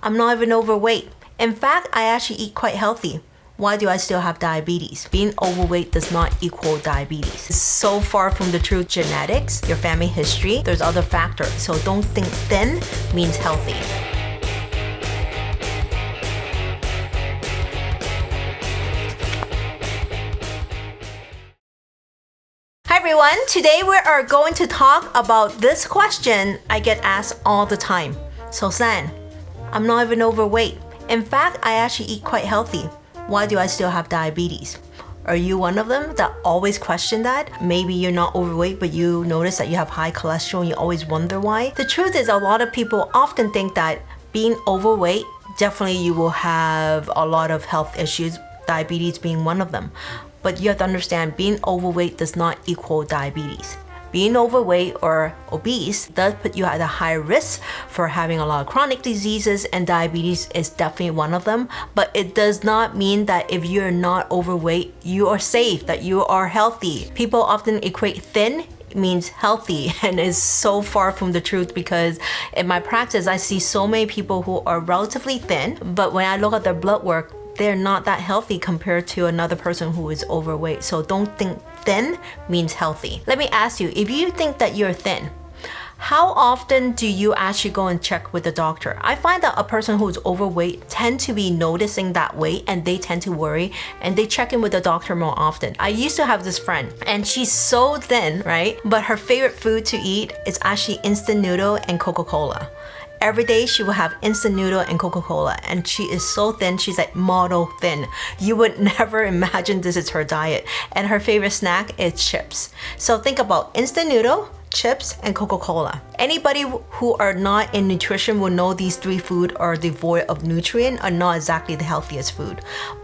I'm not even overweight. In fact, I actually eat quite healthy. Why do I still have diabetes? Being overweight does not equal diabetes. It's so far from the truth. Genetics, your family history, there's other factors. So don't think thin means healthy. Hi everyone, today we are going to talk about this question I get asked all the time. Sosan, I'm not even overweight. In fact, I actually eat quite healthy. Why do I still have diabetes? Are you one of them that always question that? Maybe you're not overweight, but you notice that you have high cholesterol and you always wonder why. The truth is, a lot of people often think that being overweight, definitely you will have a lot of health issues, diabetes being one of them. But you have to understand, being overweight does not equal diabetes. Being overweight or obese does put you at a high risk for having a lot of chronic diseases, and diabetes is definitely one of them. But it does not mean that if you're not overweight, you are safe, that you are healthy. People often equate thin means healthy, and is so far from the truth, because in my practice, I see so many people who are relatively thin, but when I look at their blood work, they're not that healthy compared to another person who is overweight. So don't think thin means healthy. Let me ask you, if you think that you're thin, how often do you actually go and check with the doctor? I find that a person who's overweight tend to be noticing that weight, and they tend to worry, and they check in with the doctor more often. I used to have this friend, and she's so thin, right? But her favorite food to eat is actually instant noodle and Coca-Cola. Every day she will have instant noodle and Coca-Cola, and she is so thin, she's like model thin. You would never imagine this is her diet. And her favorite snack is chips. So think about instant noodle, chips, and Coca-Cola. Anybody who are not in nutrition will know these three foods are devoid of nutrient, are not exactly the healthiest food.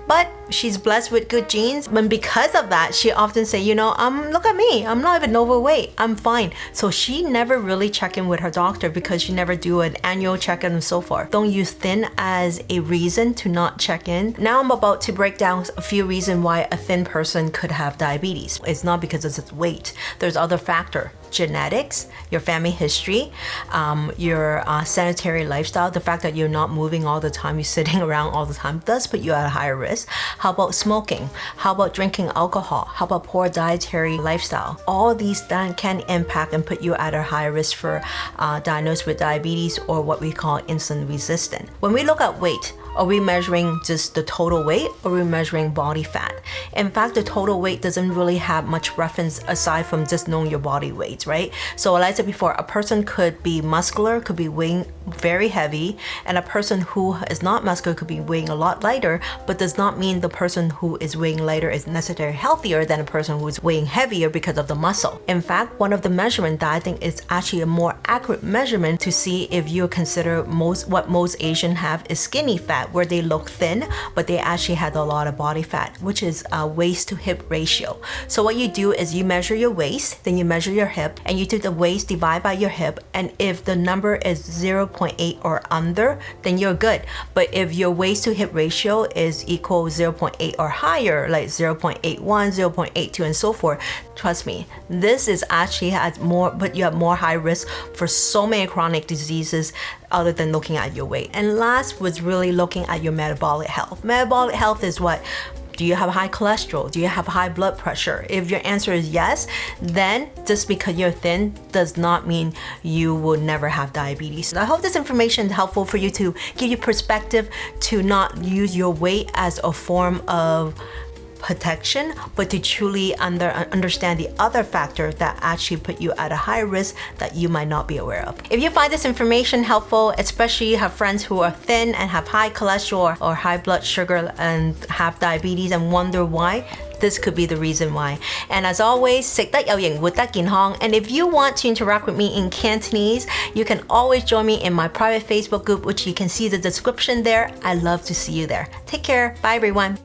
But she's blessed with good genes, and because of that, she often say, look at me, I'm not even overweight, I'm fine. So she never really check in with her doctor because she never do an annual check-in and so forth. Don't use thin as a reason to not check in. Now I'm about to break down a few reasons why a thin person could have diabetes. It's not because of its weight. There's other factor. Genetics, your family history, your sedentary lifestyle, the fact that you're not moving all the time, you're sitting around all the time, does put you at a higher risk. How about smoking? How about drinking alcohol? How about poor dietary lifestyle? All these can impact and put you at a higher risk for diagnosed with diabetes, or what we call insulin resistant. When we look at weight, are we measuring just the total weight, or are we measuring body fat? In fact, the total weight doesn't really have much reference aside from just knowing your body weight, right? So like I said before, a person could be muscular, could be weighing very heavy, and a person who is not muscular could be weighing a lot lighter, but does not mean the person who is weighing lighter is necessarily healthier than a person who is weighing heavier because of the muscle. In fact, one of the measurements that I think is actually a more accurate measurement to see if you consider what most Asians have is skinny fat, where they look thin, but they actually had a lot of body fat, which is waist to hip ratio. So what you do is you measure your waist, then you measure your hip, and you take the waist divide by your hip, and if the number is 0.8 or under, then you're good. But if your waist to hip ratio is equal 0.8 or higher, like 0.81, 0.82, and so forth, trust me, this is actually but you have more high risk for so many chronic diseases other than looking at your weight. And last was really looking at your metabolic health. Metabolic health is what? Do you have high cholesterol? Do you have high blood pressure? If your answer is yes, then just because you're thin does not mean you will never have diabetes. I hope this information is helpful for you to give you perspective to not use your weight as a form of protection, but to truly understand the other factors that actually put you at a high risk that you might not be aware of. If you find this information helpful, especially you have friends who are thin and have high cholesterol or high blood sugar and have diabetes and wonder why, this could be the reason why. And as always, 食得有型，活得健康. And if you want to interact with me in Cantonese, you can always join me in my private Facebook group, which you can see the description there. I love to see you there. Take care. Bye, everyone.